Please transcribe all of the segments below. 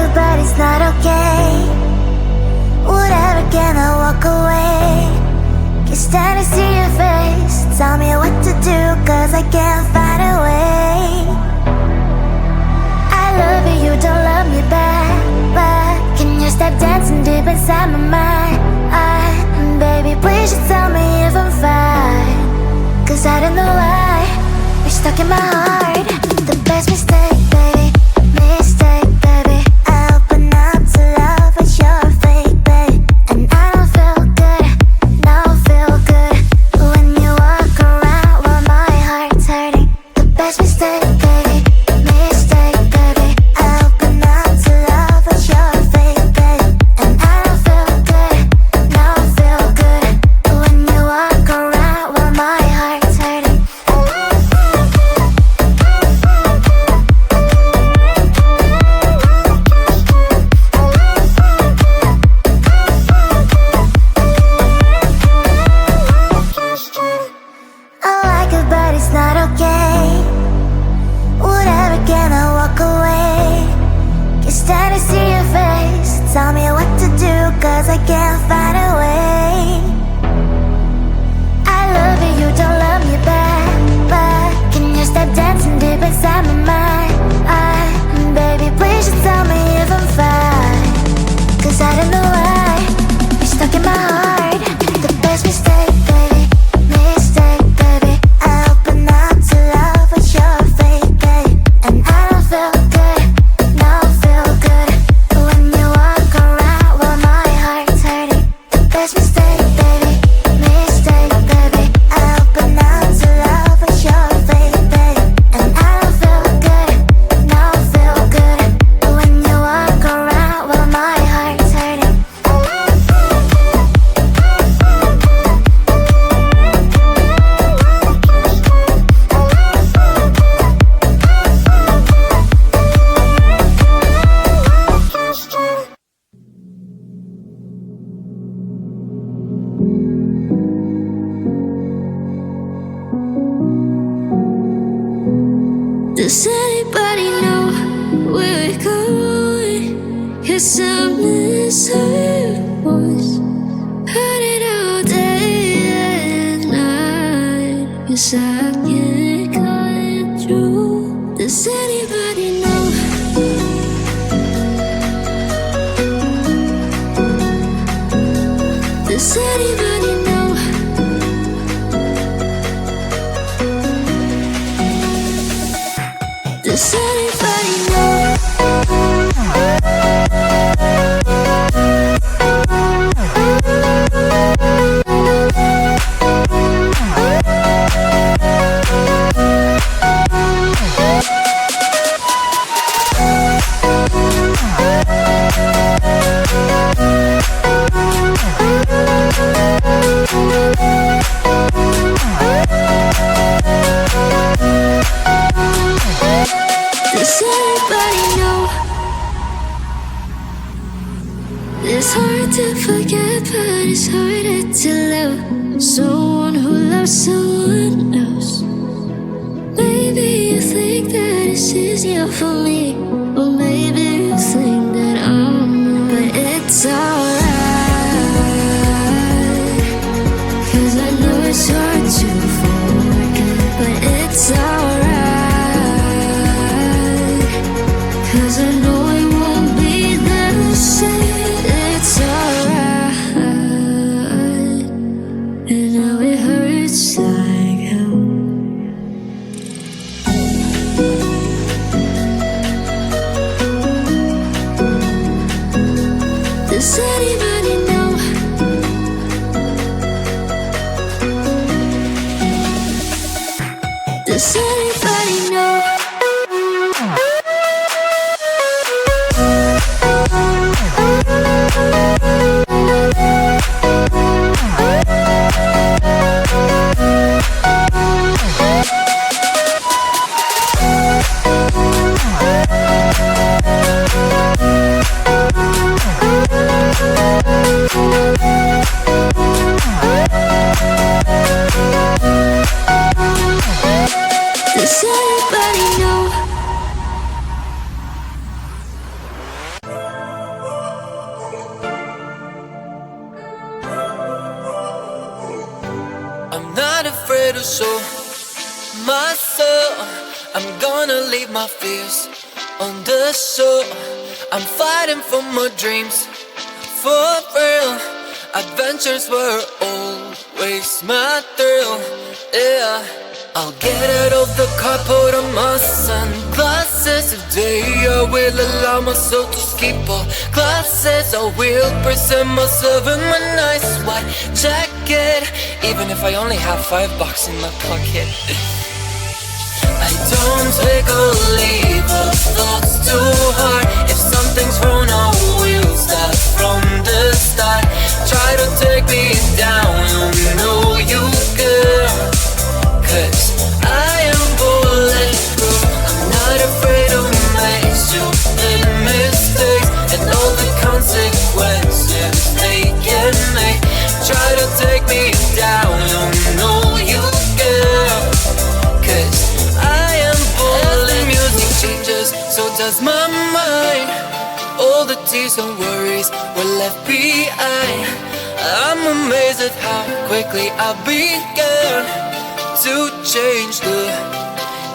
it, but it's not okay. Whatever, can I walk away? Can't stand to see your face. Tell me what to do, cause I can't find a way. I love you, you don't love me back, but can you stop dancing deep inside my mind? Baby, please just tell me if I'm fine, cause I don't know why you're stuck in my heart. The best mistake, baby, mistake, baby. I open up to love, but you're fake, baby. And I don't feel good, don't feel good when you walk around while my heart's hurting. The best mistake, baby, mistake, baby. I open up to love, but you're fake, baby. And I don't feel good, don't feel good when you walk around while my heart's hurting. I like it, but it's not okay. Whatever, can I walk away? Can't stand to see your face. Tell me what to do, cause I can't find a way. I love you, you don't love me back, but can you stop dancing deep inside my mind? Baby, please just tell me if I'm fine, cause I don't know why you're stuck in my heart. The best mistake, baby, mistake, baby. I open up to love, but you're fake, baby. And I don't feel good, don't feel good when you walk around while my heart's hurting. The best mistake, baby, mistake, baby. I open up to love, but you're fake, baby. And I don't feel good, don't feel good when you walk around while my heart's hurting. Does anybody know where we're going? 'Cause I miss her voice. Heard it all day and night. 'Cause I can't cut through. Does anybody know? Does anybody know? Does anybody know? Does anybody know? It's hard to forget, but it's harder to love someone who loves someone else. Maybe you think that it's easier for me, or maybe you think that I'm wrong. But it's alright, 'cause I know it's hard to forget. But it's alright, 'cause I know it won't be the same. It's alright, and now it hurts like hell. Does anybody know? Does anybody know? not afraid to show myself. I'm gonna leave my fears on the show. I'm fighting for my dreams, for real. Adventures were always my thrill, yeah. I'll get out of the car, put on my sunglasses. Today I will allow myself to skip all classes. I will present myself in my nice white jacket, even if I only have $5 in my pocket. I don't take or leave the thoughts too hard. If something's wrong, I will start from the start. Try to take me down, you know you can, 'cause I am bulletproof. I'm not afraid to make stupid mistakes and all the consequences they can make. Try to take me down, you know you can, 'cause I am bulletproof. As the music changes, so does my mind. All the tears and worries were left behind. I'm amazed at how quickly I began to change the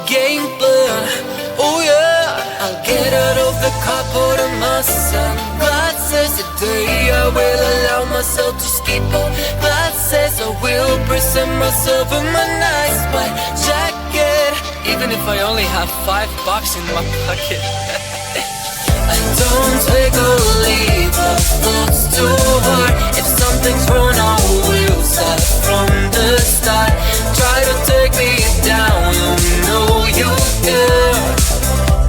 game plan. Oh yeah, I'll get out of the car, put on my sunglasses. Today I will allow myself to skip all classes. I will present myself in my nice white jacket, even if I only have $5 in my pocket. I don't take or leave the thoughts too hard. If something's wrong, I will start from the start. Try to take me down, you know you can,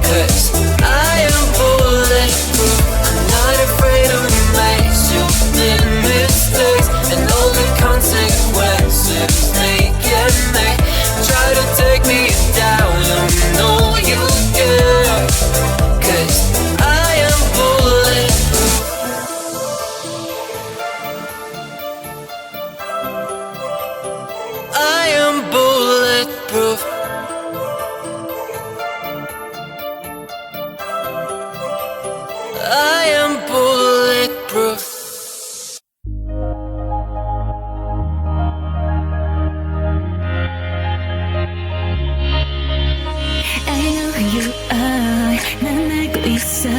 'cause I am bulletproof. I'm not afraid to make stupid mistakes and all the consequences they can make. Try to take me down, you know you can, 'cause I am bulletproof. I am bulletproof. I am bulletproof. I know who you are. 난 알고 있어.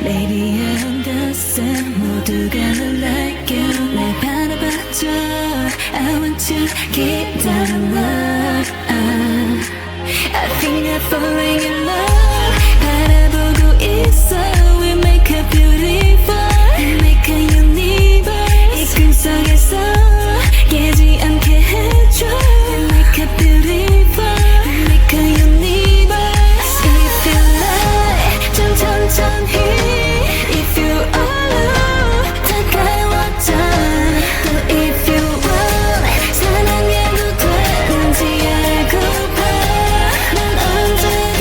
Baby, I understand. 모두가 널 like you. 날 바라봐줘. I want to keep that love. I think I'm falling in love. 바라보고 있어. We make a beautiful, we make a universe. 이 꿈속에서 깨지 않게 해줘. We make a beautiful, we make a universe. If you like, 좀 천천히. If you alone, 다가와줘. 또 if you want, 사랑해도 되는지 알고봐. 난 언제든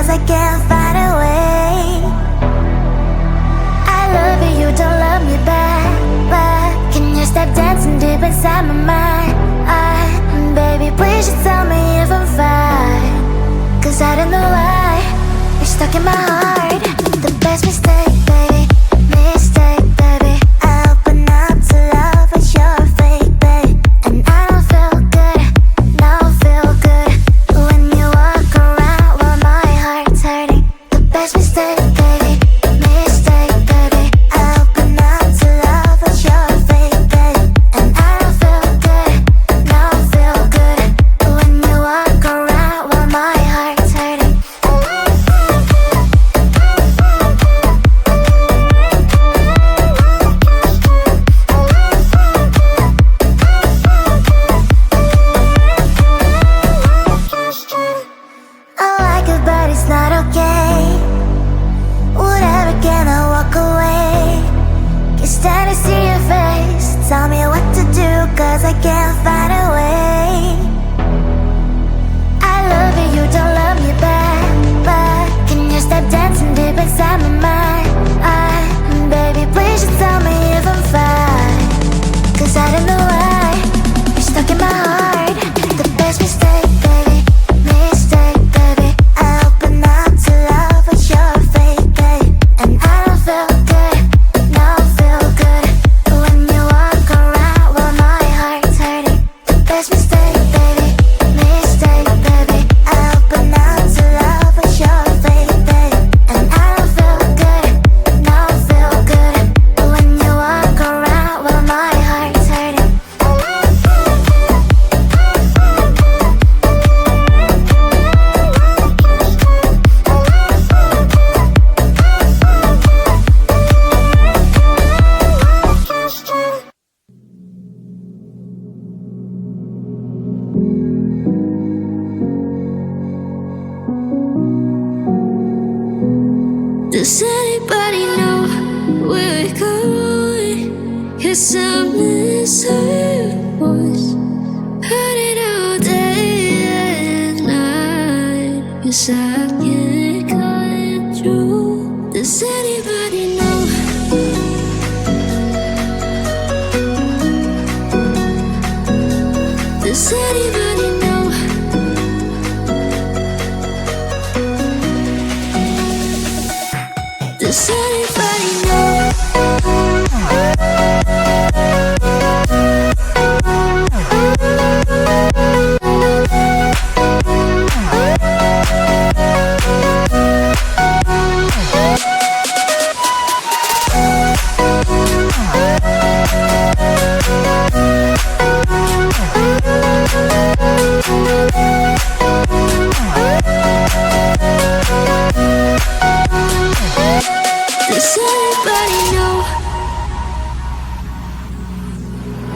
cause I can't find a way. I love you, you don't love me back, but can you stop dancing deep inside my mind? Baby, please just tell me if I'm fine, cause I don't know why you're stuck in my heart. The best mistake, baby, mistake, baby. I open up to love, but you're fake, babe. And I don't feel good, no feel good when you walk around while my heart's hurting. The best mistake, baby, mistake, baby. I open up to love, but you're fake, babe. And I don't feel good, no feel good when you walk around while my heart's hurting. I like it, but it's not okay. Whatever, can I walk away? Can't stand to see your face. Tell me what to do, cause I can't find a way. I love you, you don't love me back, but can you stop dancing deep inside my mind? Baby, please just tell me if I'm fine, cause I don't know why you're stuck in my heart. The best mistake, baby, mistake, baby. I open up to love, but you're fake, babe. And I don't feel good, no feel good when you walk around while my heart's hurting. The best mistake, baby, mistake, baby. I open up to love, but you're fake, babe. And I don't feel good, no feel good when you walk around while my heart's hurting. Does anybody know where we're going? 'Cause I miss her voice. Heard it all day and night. 'Cause I can't cut it through. Does anybody know? Does anybody know? Does anybody know? Does anybody know?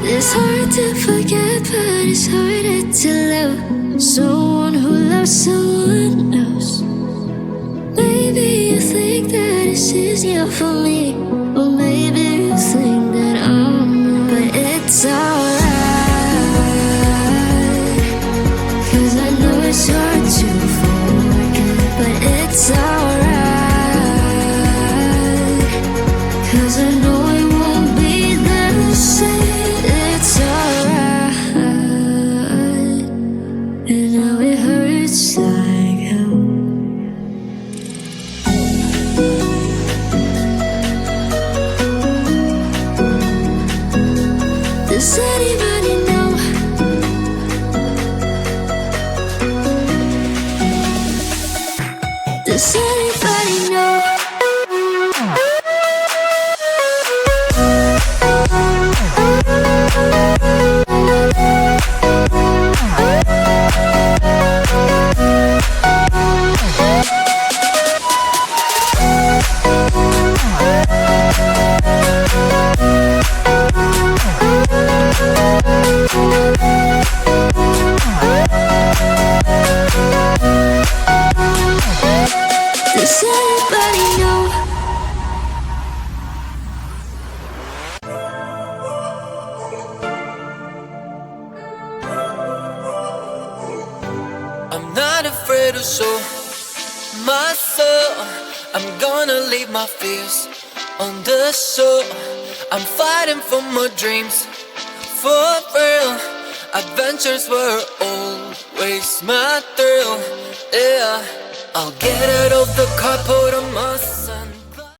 It's hard to forget, but it's harder to love someone who loves someone else. Maybe you think that it's easier for me, or maybe you think that I'm not. But it's alright, 'cause I know it's hard to forget. But it's alright, 'cause I know it won't be the same. It's alright, and now it hurts like hell. Does anybody know? Does anybody know? Does anybody know? I'm not afraid of soul. my soul. I'm gonna leave my fears on the shore. I'm fighting for my dreams, for real. Adventures were always my thrill, yeah. I'll get out of the car, put on my